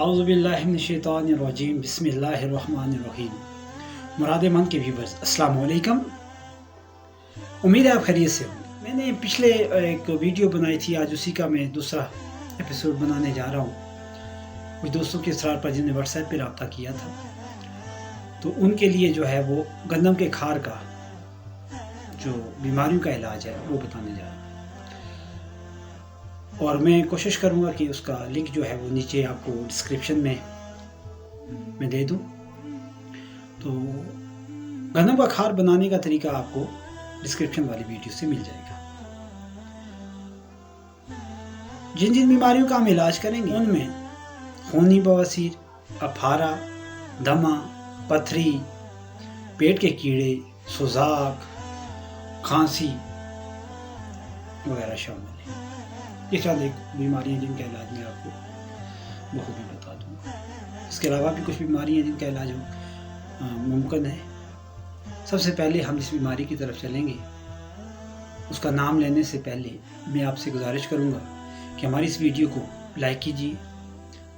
आऊज़ु बिल्लाहि मिनश्शैतानिर्रजीम बिस्मिल्लाहिर्रहमानिर्रहीम। मुरादेमंद के व्यूवर्स अस्सलाम वालेकुम। उम्मीद है आप खैरियत से होंगे। मैंने पिछले एक वीडियो बनाई थी, आज उसी का मैं दूसरा एपिसोड बनाने जा रहा हूँ। कुछ दोस्तों के इसरार पर जिन्हें व्हाट्सएप पे रब्ता किया था, तो उनके लिए जो है वो गंदम के खार का जो बीमारियों का इलाज है वो बताने जा रहा हूँ। और मैं कोशिश करूँगा कि उसका लिंक जो है वो नीचे आपको डिस्क्रिप्शन में मैं दे दूँ। तो गंदम का खार बनाने का तरीका आपको डिस्क्रिप्शन वाली वीडियो से मिल जाएगा। जिन जिन बीमारियों का हम इलाज करेंगे उनमें खूनी बवासीर, अफारा, दमा, पथरी, पेट के कीड़े, सुजाक, खांसी वगैरह शामिल है। ये चंद एक बीमारियाँ जिनका इलाज मैं आपको बखूबी बता दूँगा। इसके अलावा भी कुछ बीमारियाँ जिनका इलाज मुमकिन है। सबसे पहले हम इस बीमारी की तरफ चलेंगे। उसका नाम लेने से पहले मैं आपसे गुजारिश करूँगा कि हमारी इस वीडियो को लाइक कीजिए,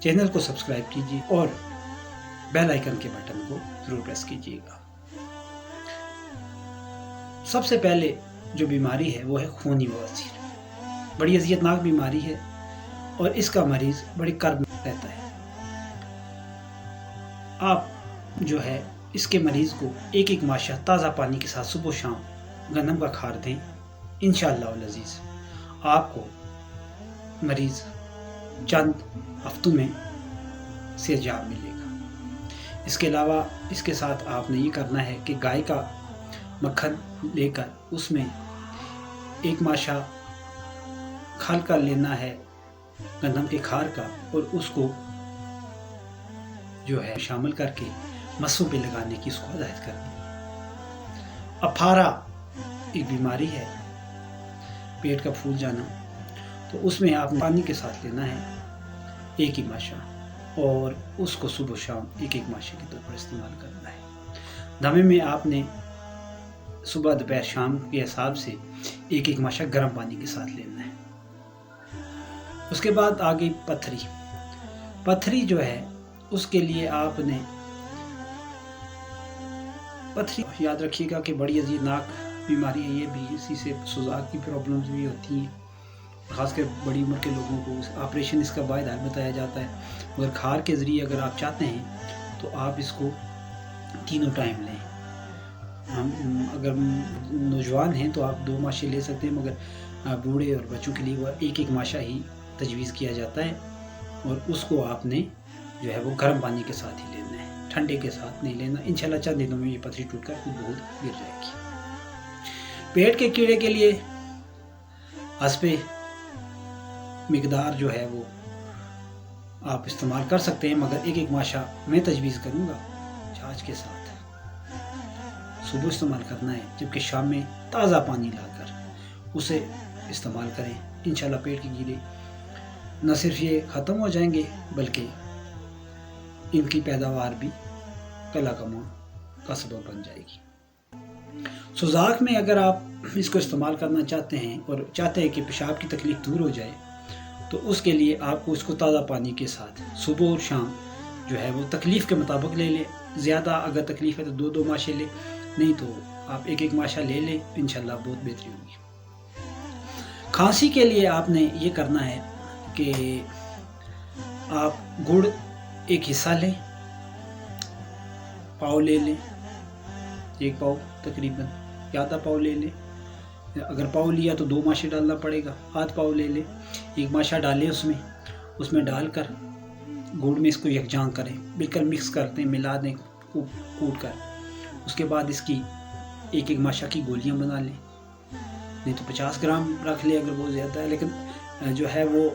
चैनल को सब्सक्राइब कीजिए और बेल आइकन के बटन को ज़रूर प्रेस कीजिएगा। सबसे पहले जो बीमारी है वो है खूनी बवासीर। बड़ी अज़ियतनाक बीमारी है और इसका मरीज़ बड़ी कर्ब में रहता है। आप जो है इसके मरीज़ को एक एक माशा ताज़ा पानी के साथ सुबह शाम गंदम का खार दें। इंशाअल्लाह अज़ीज़ आपको मरीज़ चंद हफ्तों में सेहतयाब मिलेगा। इसके अलावा इसके साथ आपने ये करना है कि गाय का मक्खन लेकर उसमें एक माशा खल कर लेना है गंदम के खार का और उसको जो है शामिल करके मस्सों पे लगाने की उसको हदायत करनी है। अफारा एक बीमारी है, पेट का फूल जाना, तो उसमें आप पानी के साथ लेना है एक ही माशा और उसको सुबह शाम एक एक माशे के तौर पर इस्तेमाल करना है। दमे में आपने सुबह दोपहर शाम के हिसाब से एक एक माशा गर्म पानी के साथ लेना है। उसके बाद आगे पथरी जो है उसके लिए आपने पथरी याद रखिएगा कि बड़ी अजीबनाक बीमारी है ये भी। इसी से सुजाक की प्रॉब्लम्स भी होती हैं, ख़ासकर बड़ी उम्र के लोगों को ऑपरेशन इसका बायद हाल बताया जाता है। मगर खार के ज़रिए अगर आप चाहते हैं तो आप इसको तीनों टाइम लें। हम अगर नौजवान हैं तो आप 2 माशे ले सकते हैं, मगर बूढ़े और बच्चों के लिए वो एक एक माशा ही तजवीज़ किया जाता है और उसको आपने जो है वो गर्म पानी के साथ ही लेना है, ठंडे के साथ नहीं लेना। इंशाल्लाह चंद दिनों में ये पथरी टूटकर खुद बहुत गिर जाएगी। पेट के कीड़े के लिए हस्बे मिकदार जो है वो आप इस्तेमाल कर सकते हैं, मगर एक एक माशा मैं तजवीज़ करूँगा छाछ के साथ सुबह इस्तेमाल करना है, जबकि शाम में ताज़ा पानी लाकर उसे इस्तेमाल करें। इंशाल्लाह पेट के कीड़े न सिर्फ ये ख़त्म हो जाएंगे बल्कि इनकी पैदावार भी कला कमा का सबब बन जाएगी। सुजाक में अगर आप इसको इस्तेमाल करना चाहते हैं और चाहते हैं कि पेशाब की तकलीफ़ दूर हो जाए, तो उसके लिए आपको इसको ताज़ा पानी के साथ सुबह और शाम जो है वो तकलीफ़ के मुताबिक ले लें। ज़्यादा अगर तकलीफ़ है तो 2-2 माशे लें, नहीं तो आप एक एक माशा ले लें, इंशाल्लाह बहुत बेहतरी होगी। खांसी के लिए आपने ये करना है कि आप गुड़ एक हिस्सा लें, पाव ले लें, 1 पाव तकरीबन, या आधा पाव ले लें। अगर पाव लिया तो 2 माशे डालना पड़ेगा, आध पाव ले लें, 1 माशा डालें उसमें डालकर गुड़ में इसको यकजान करें, बिल्कुल मिक्स करते हैं, मिला दें कूट कर। उसके बाद इसकी एक एक माशा की गोलियां बना लें, नहीं तो 50 ग्राम रख लें अगर बहुत ज़्यादा है। लेकिन जो है वो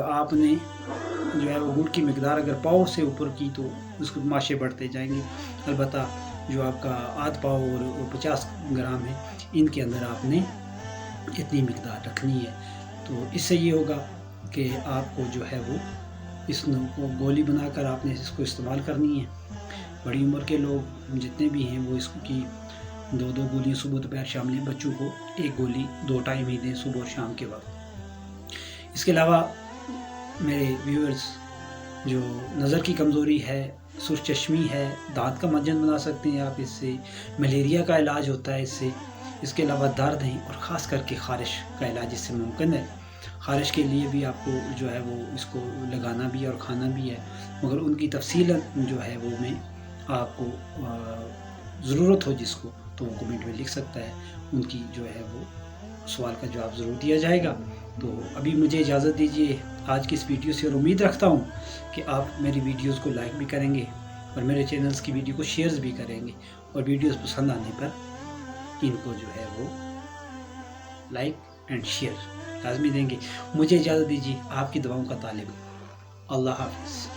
आपने जो है वो गुड़ की मिकदार अगर पाव से ऊपर की तो उसको माशे बढ़ते जाएंगे। अलबत्ता जो आपका आध पाव और 50 ग्राम है, इनके अंदर आपने इतनी मिकदार रखनी है। तो इससे ये होगा कि आपको जो है वो इसको गोली बनाकर आपने इसको इस्तेमाल करनी है। बड़ी उम्र के लोग जितने भी हैं वो इसकी 2-2 गोलियाँ सुबह दोपहर शाम लें। बच्चों को 1 गोली 2 टाइम ही दें, सुबह और शाम के वक्त। इसके अलावा मेरे व्यूअर्स جو نظر کی کمزوری ہے، سرخ چشمی ہے، دانت کا منجن بنا سکتے ہیں آپ اس سے، ملیریا کا علاج ہوتا ہے اس سے، اس کے علاوہ درد ہیں اور خاص کر کے خارش کا علاج اس سے ممکن ہے۔ خارش کے لیے بھی آپ کو جو ہے وہ اس کو لگانا بھی ہے اور کھانا بھی ہے، مگر ان کی تفصیل جو ہے وہ میں آپ کو ضرورت ہو جس کو تو وہ کمنٹ میں لکھ سکتا ہے، ان کی جو ہے وہ سوال کا جواب ضرور دیا جائے گا۔ تو ابھی مجھے اجازت دیجیے آج کی اس ویڈیو سے، اور امید رکھتا ہوں کہ آپ میری ویڈیوز کو لائک بھی کریں گے اور میرے چینلز کی ویڈیو کو شیئرز بھی کریں گے، اور ویڈیوز پسند آنے پر ان کو جو ہے وہ لائک اینڈ شیئر لازمی دیں گے۔ مجھے اجازت دیجیے، آپ کی دعاؤں کا طالب۔ اللہ حافظ۔